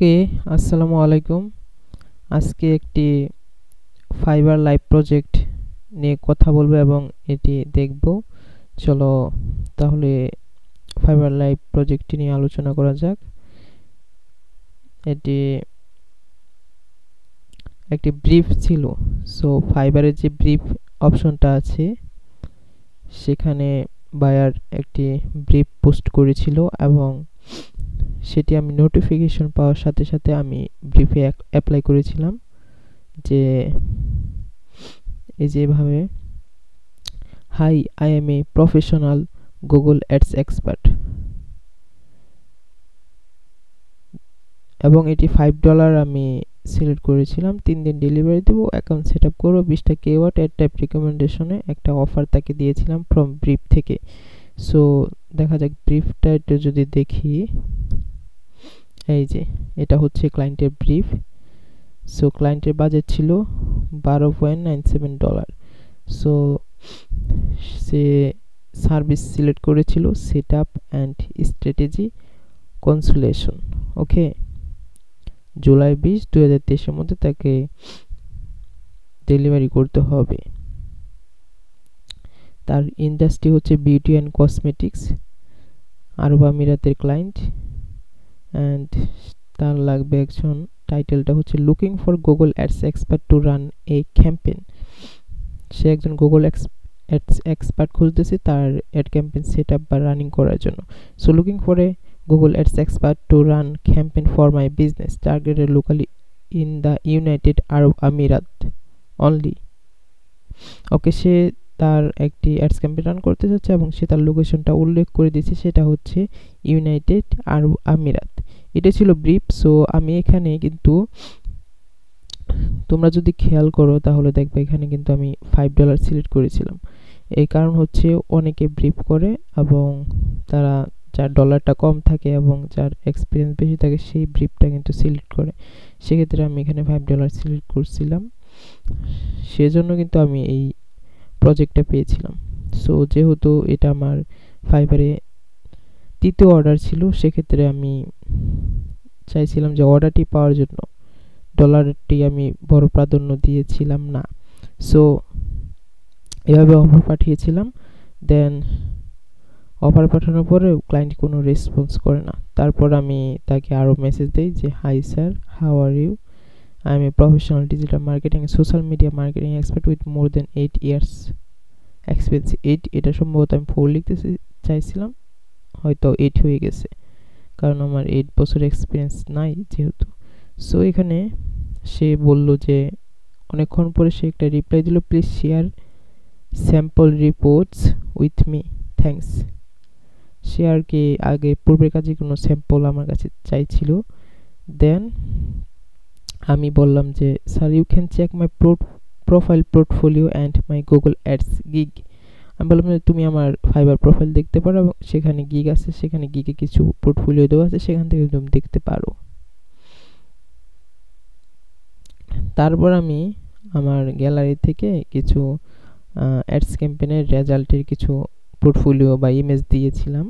ওকে, আসসালামু আলাইকুম। আজকে একটি ফাইবার লাইভ প্রজেক্ট নিয়ে কথা বলবো এবং এটি দেখব। চলো তাহলে ফাইবার লাইভ প্রজেক্টটি নিয়ে আলোচনা করা যাক। এটি একটি ব্রিফ ছিল। সো ফাইবারের যে ব্রিফ অপশনটা আছে সেখানে বায়ার একটি ব্রিফ পোস্ট করেছিল এবং সেটি আমি নোটিফিকেশন পাওয়ার সাথে সাথে আমি ব্রিফে অ্যাপ্লাই করেছিলাম যে এই যেভাবে hi, I am a professional Google ads expert, এবং এটি $5 আমি সিলেক্ট করেছিলাম। 3 দিন ডেলিভারি দেবো, অ্যাকাউন্ট সেট আপ করবো, 20টা কিওয়ার্ড অ্যাড টাইপ রিকমেন্ডেশনে একটা অফার তাকে দিয়েছিলাম ফ্রম ব্রিফ থেকে। সো দেখা যাক ব্রিফটা একটু যদি দেখি। এই যে এটা হচ্ছে ক্লায়েন্টের ব্রিফ। সো ক্লায়েন্টের বাজেট ছিল $12.97। সো সে সার্ভিস সিলেক্ট করেছিল set up and strategy consolation. ওকে, জুলাই 20, 2023 মধ্যে তাকে ডেলিভারি করতে হবে। তার ইন্ডাস্ট্রি হচ্ছে বিউটি অ্যান্ড কসমেটিক্স, আরব আমিরাতের ক্লায়েন্ট। অ্যান্ড তার লাগবে একজন, টাইটেলটা হচ্ছে looking for Google ads expert to run a campaign. সে একজন গুগল অ্যাডস এক্সপার্ট খুঁজতেছে তার অ্যাড ক্যাম্পেইন সেট আপ বা রানিং করার জন্য। So looking for a Google Ads expert to run campaign for my business targeted locally in the United Arab Emirates only. ওকে, সে তার একটি ads campaign run করতে যাচ্ছে এবং সে তার লোকেশনটা উল্লেখ করে দিয়েছে, সেটা হচ্ছে ইউনাইটেড আরব আমিরাত। এটা ছিল ব্রিফ। সো আমি এখানে কিন্তু, তোমরা যদি খেয়াল করো তাহলে দেখবে এখানে কিন্তু আমি $5 সিলেক্ট করেছিলাম। এই কারণ হচ্ছে অনেকে ব্রিফ করে এবং তারা যার ডলারটা কম থাকে এবং যার এক্সপিরিয়েন্স বেশি থাকে সেই ব্রিফটা কিন্তু সিলেক্ট করে। সেক্ষেত্রে আমি এখানে $5 সিলেক্ট করছিলাম, সেজন্য কিন্তু আমি এই প্রজেক্টটা পেয়েছিলাম। সো যেহেতু এটা আমার ফাইবারে তৃতীয় অর্ডার ছিল, সেক্ষেত্রে আমি চাইছিলাম যে অর্ডারটি পাওয়ার জন্য ডলারটি আমি বড় প্রাধান্য দিয়েছিলাম না। সো এভাবে অফার পাঠিয়েছিলাম। দেন অফার পাঠানোর পরে ক্লায়েন্ট কোনো রেসপন্স করে না। তারপর আমি তাকে আরও মেসেজ দিই যে hi sir, how are you, I am a professional digital marketing social media marketing expert with more than 8 years experience. 8, এটা সম্ভবত আমি 4 লিখতে চাইছিলাম, হয়তো 8 হয়ে গেছে কারণ আমার 8 বছর এক্সপিরিয়েন্স নাই যেহেতু। সো এখানে সে বলল যে অনেকক্ষণ পরে সে একটা রিপ্লাই দিল, please share sample reports with me, thanks. সে আর কি আগে পূর্বের কাজে কোনো স্যাম্পল আমার কাছে চাইছিল। দেন আমি বললাম যে sir, you can check my profile portfolio and my Google ads gig. আমি বললাম যে তুমি আমার ফাইবার প্রোফাইল দেখতে পারো এবং সেখানে গিগ আছে, সেখানে গিগে কিছু পোর্টফোলিও দেওয়া আছে, সেখান থেকে তুমি দেখতে পারো। তারপর আমি আমার গ্যালারি থেকে কিছু অ্যাডস ক্যাম্পেইনের রেজাল্টের কিছু পোর্টফোলিও বা ইমেজ দিয়েছিলাম।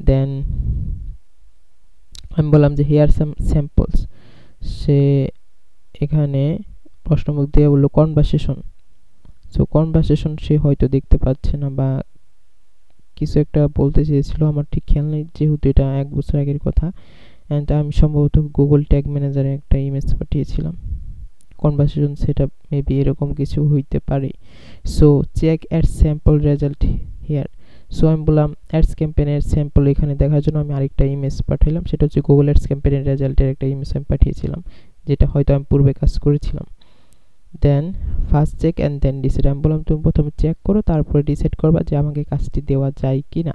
দেন আমি বললাম যে হিয়ার সাম স্যাম্পলস। সে এখানে প্রশ্নমুখ দিয়ে বললো কনভারসেশন। সো কনভারসেশন সে হয়তো দেখতে পাচ্ছে না বা কিছু একটা বলতে চেয়েছিল, আমার ঠিক খেয়াল নেই যেহেতু এটা 1 বছর আগের কথা। অ্যান্ড আমি সম্ভবত গুগল ট্যাগ ম্যানেজারে একটা ইমেজ পাঠিয়েছিলাম, কনভারসেশন সেট আপ মেবি এরকম কিছু হইতে পারে। So check ad sample result here. So আমি বললাম অ্যাডস ক্যাম্পেইনের স্যাম্পল এখানে দেখার জন্য আমি আরেকটা ইমেজ পাঠালাম, সেটা হচ্ছে গুগল অ্যাডস ক্যাম্পেইনের রেজাল্টের একটা ইমেজ আমি পাঠিয়েছিলাম, যেটা হয়তো আমি পূর্বে কাজ করেছিলাম। Then first check and then decide. আমি বললাম তুমি প্রথমে চেক করো, তারপরে ডিসাইড করবা যে আমাকে কাজটি দেওয়া যায় কি না।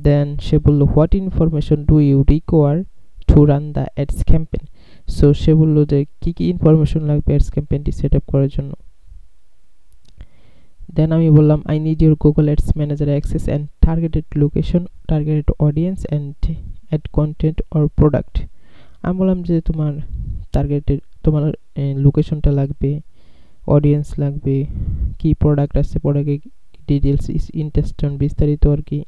দেন সে বললো what information do you require to run the ads campaign. So সে বললো যে কী কী ইনফরমেশন লাগবে অ্যাডস ক্যাম্পেইনটি সেট আপ করার জন্য। দেন আমি বললাম I need your Google ads manager access and targeted location, targeted audience and ad content or product. আমি বললাম যে তোমার টার্গেটেড, তোমার লোকেশনটা লাগবে, অডিয়েন্স লাগবে, কি প্রোডাক্ট আছে, প্রোডাক্টের ডিটেলস, ইন্টারেস্ট, বিস্তারিত আর কি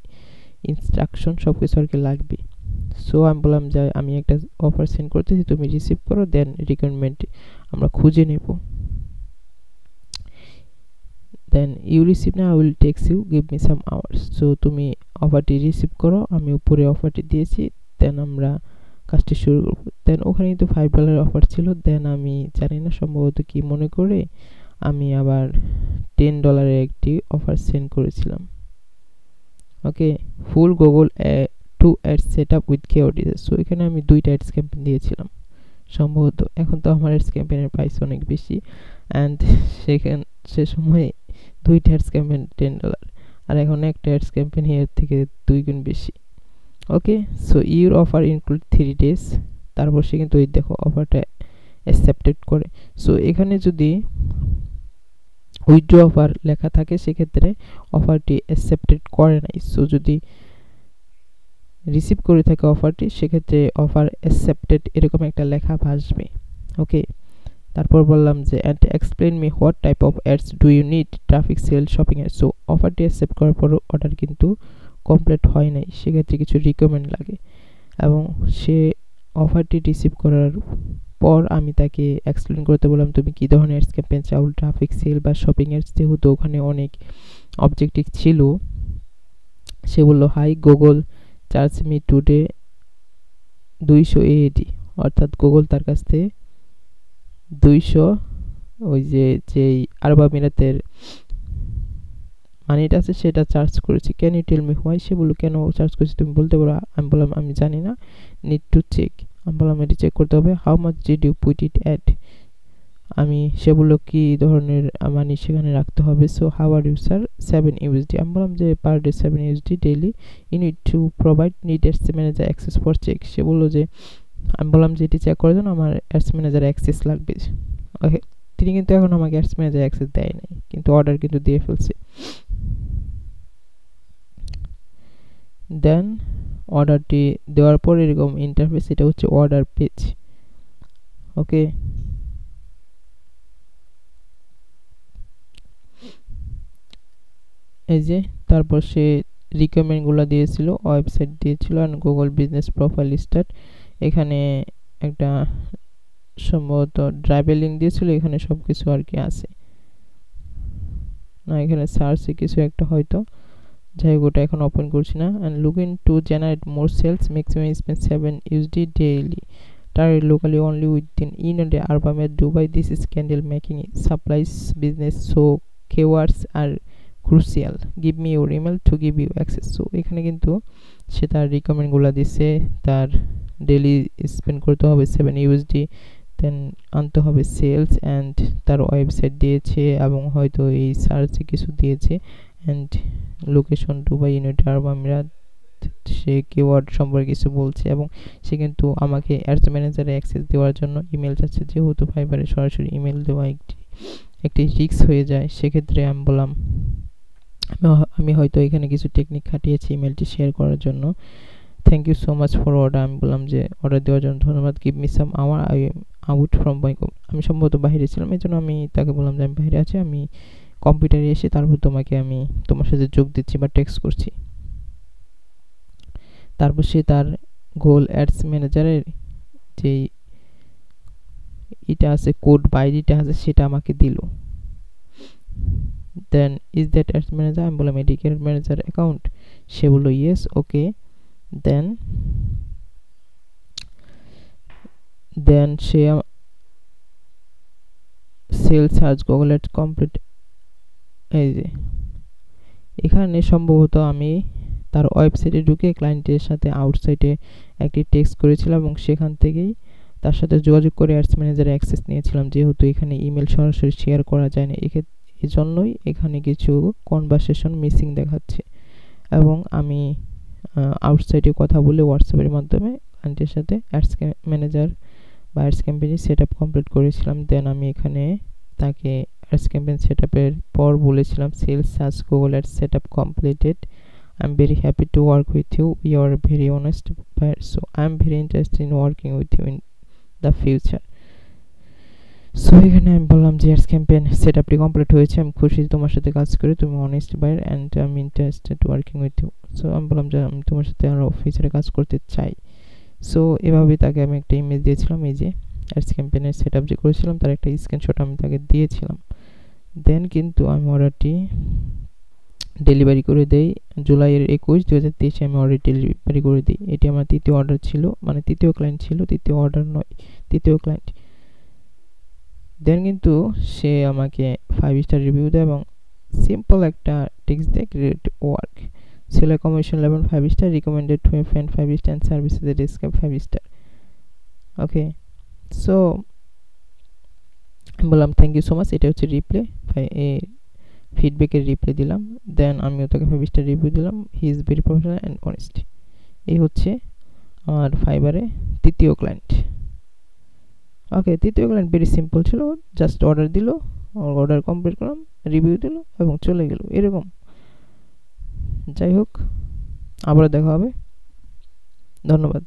ইনস্ট্রাকশন সব কিছু আর কি লাগবে। সো আমি বললাম যে আমি একটা অফার সেন্ড করতেছি, তুমি রিসিভ করো, দেন রিকোয়ারমেন্ট আমরা খুঁজে নেব। দেন ইউ রিসিভ না, I will text you, give me some hours. So তুমি অফারটি রিসিভ করো, আমি উপরে অফারটি দিয়েছি, দেন আমরা কাজটি শুরু করবো। দেন ওখানে কিন্তু $5 অফার ছিল। দেন আমি জানি না সম্ভবত কি মনে করে আমি আবার $10 একটি অফার সেন্ড করেছিলাম। Okay, full Google to ads set up with KOD. So এখানে আমি 2টা অ্যাডস ক্যাম্পেইন দিয়েছিলাম সম্ভবত। এখন তো আমার অ্যাডস ক্যাম্পেইনের প্রাইস অনেক বেশি, অ্যান্ড সে সময় 2টা অ্যাডস ক্যাম্পেইন $10, আর এখন একটা অ্যাডস ক্যাম্পেইন এর থেকে 2 গুণ বেশি। Okay, so your offer include 3 days. তারপর সে কিন্তু এই দেখো অফারটা অ্যাকসেপ্টেড করে। সো এখানে যদি উইথড্র অফার লেখা থাকে সেক্ষেত্রে অফারটি অ্যাকসেপ্টেড করে নাই। সো যদি রিসিভ করে থাকে অফারটি, সেক্ষেত্রে অফার অ্যাকসেপ্টেড এরকম একটা লেখা আসবে। ওকে, তারপর বললাম যে and explain me what type of ads do you need, traffic, sale, shopping ads. So অফারটি অ্যাকসেপ্ট করার পর অর্ডার কিন্তু কমপ্লিট হয় নাই, সেক্ষেত্রে কিছু রিকমেন্ড লাগে। এবং সে অফারটি রিসিভ করার পর আমি তাকে এক্সপ্লেন করতে বললাম তুমি কী ধরনের অ্যাডস ক্যাম্পেইন চাও, ট্রাফিক, সেল বা শপিং অ্যাডস। যেহেতু ওখানে অনেক অবজেক্টিভ ছিল, সে বলল hi Google charge me today 200 AED, অর্থাৎ গুগল তার কাছ থেকে 200 ওই যেই আরব আমিরাতের মানিটা আছে সেটা চার্জ করেছি। Can you tell me why? সে বললো কেন চার্জ করেছি তুমি বলতে পারো? আমি বললাম আমি জানি না, নিড টু চেক। আমি বললাম এটি চেক করতে হবে। How much did you put it at? সে বললো কি ধরনের মানি সেখানে রাখতে হবে। So how are you sir? 7 USD। আমি বললাম যে per day 7 USD daily. You need to provide need ads manager access for check. সে বললো যে, আমি বললাম যে এটি চেক করার জন্য আমার অ্যাডস ম্যানেজার অ্যাক্সেস লাগবে। ওকে, তিনি কিন্তু এখন আমাকে অ্যাডস ম্যানেজার অ্যাক্সেস দেয় নাই, কিন্তু অর্ডার কিন্তু দিয়ে ফেলছে। দেন অর্ডারটি দেওয়ার পর এরকম ইন্টারফেস, এটা হচ্ছে অর্ডার পেজ। ওকে, এই যে তারপর সে রিকমেন্ডগুলো দিয়েছিল, ওয়েবসাইট দিয়েছিল, আর গুগল বিজনেস প্রোফাইল স্টার্ট। এখানে একটা সম্ভবত ড্রাইভের লিঙ্ক দিয়েছিল, এখানে সব কিছু আর কি আছে না, এখানে সার্চে কিছু একটা হয়তো, যাই হোক ওটা এখন ওপেন করছি না। And looking to generate more sales, maximum spend 7 USD daily, target locally only within India, Arab, Dubai. This is candle making supplies business, so keywords are crucial. Give me your email to give you access. So এখানে কিন্তু সে তার রিকমেন্ডগুলো দিচ্ছে, তার daily spend করতে হবে 7 USD, দেন আনতে হবে sales, and তার ওয়েবসাইট দিয়েছে এবং হয়তো এই সার্চে কিছু দিয়েছে, অ্যান্ড লোকেশন দুবাই, ইউনাইটেড আরব আমিরাত। সে কিওয়ার্ড সম্পর্কে কিছু বলছে, এবং সে কিন্তু আমাকে অ্যাডস ম্যানেজারে অ্যাক্সেস দেওয়ার জন্য ইমেল চাচ্ছে। যেহেতু ফাইবারে সরাসরি ইমেল দেওয়া একটি রিস্ক হয়ে যায়, সেক্ষেত্রে আমি বললাম আমি হয়তো এখানে কিছু টেকনিক খাটিয়েছি ইমেলটি শেয়ার করার জন্য। Thank you so much for order. আমি বললাম যে অর্ডার দেওয়ার জন্য ধন্যবাদ। Give me some hour, I am out from my, আমি সম্ভবত বাইরে ছিলাম, এই জন্য আমি তাকে বললাম যে আমি বাইরে আছি, আমি কম্পিউটারে এসে তারপর আমি তোমার সাথে যোগ দিচ্ছি বা টেক্সট করছি। তারপর সে তার গুগল অ্যাডস ম্যানেজারের যেই এটা আছে কোড বা আইডিটা আছে সেটা আমাকে দিল। Then is that ads manager? আমি বললাম এটি অ্যাড ম্যানেজার অ্যাকাউন্ট। সে বললো ইয়েস, ওকে। দেন সে sell search Google ads complete, এই যে এখানে সম্ভবত আমি তার ওয়েবসাইটে ঢুকে ক্লায়েন্টের সাথে আউটসাইডে একটি টেক্সট করেছিলাম, এবং সেখান থেকেই তার সাথে যোগাযোগ করে অ্যাডস ম্যানেজারে অ্যাক্সেস নিয়েছিলাম। যেহেতু এখানে ইমেল সরাসরি শেয়ার করা যায় না, এজন্যই এখানে কিছু কনভারসেশন মিসিং দেখাচ্ছে, এবং আমি আউটসাইডে কথা বলে হোয়াটসঅ্যাপের মাধ্যমে ক্লায়েন্টের সাথে অ্যাডস ম্যানেজার বা ads campaign set up complete করেছিলাম। দেন আমি এখানে তাকে অ্যাডস ক্যাম্পেইন সেট আপের পর বলেছিলাম sales search Google ads set up completed, I'm very happy to work with you. You are a very honest buyer, so I'm very interested in working with you in the future. So এখানে আমি বললাম যে ads campaign সেটআপটি complete হয়েছে, আমি খুশি তোমার সাথে কাজ করে, তুমি অনেস্ট বায়ার অ্যান্ড আমি interested working with you. So আমি বললাম যে আমি তোমার সাথে আরও ফিউচারে কাজ করতে চাই। সো এভাবেই তাকে আমি একটা ইমেজ দিয়েছিলাম, এই যে অ্যাডস ক্যাম্পেইনের সেটআপ যে করেছিলাম তার একটা স্ক্রিনশট আমি তাকে দিয়েছিলাম। দেন কিন্তু আমি অর্ডারটি ডেলিভারি করে দেই জুলাইয়ের 21, 2023 আমি অর্ডার ডেলিভারি করে দিই। এটি আমার তৃতীয় অর্ডার ছিল, মানে তৃতীয় ক্লায়েন্ট ছিল, তৃতীয় অর্ডার নয়, তৃতীয় ক্লায়েন্ট। দেন কিন্তু সে আমাকে 5 স্টার রিভিউ দেয় এবং সিম্পল একটা টেক্সট দেয়, great work, seller commission level 5 star, recommended two a friend 5 star, and services A describe 5 star. Okay, so আমি বললাম থ্যাংক ইউ সো মাচ, এটা হচ্ছে রিপ্লে, ফিডব্যাকের রিপ্লে দিলাম। দেন আমিও তাকে 5 স্টার রিভিউ দিলাম, he is very professional and honest. এই হচ্ছে আমার ফাইবারে তৃতীয় ক্লায়েন্ট। ওকে, তৃতীয় ক্লায়েন্ট ভেরি সিম্পল ছিল, জাস্ট অর্ডার দিল, অর্ডার কমপ্লিট করলাম, রিভিউ দিল এবং চলে গেল, এরকম। যাই হোক, আবার দেখা হবে, ধন্যবাদ।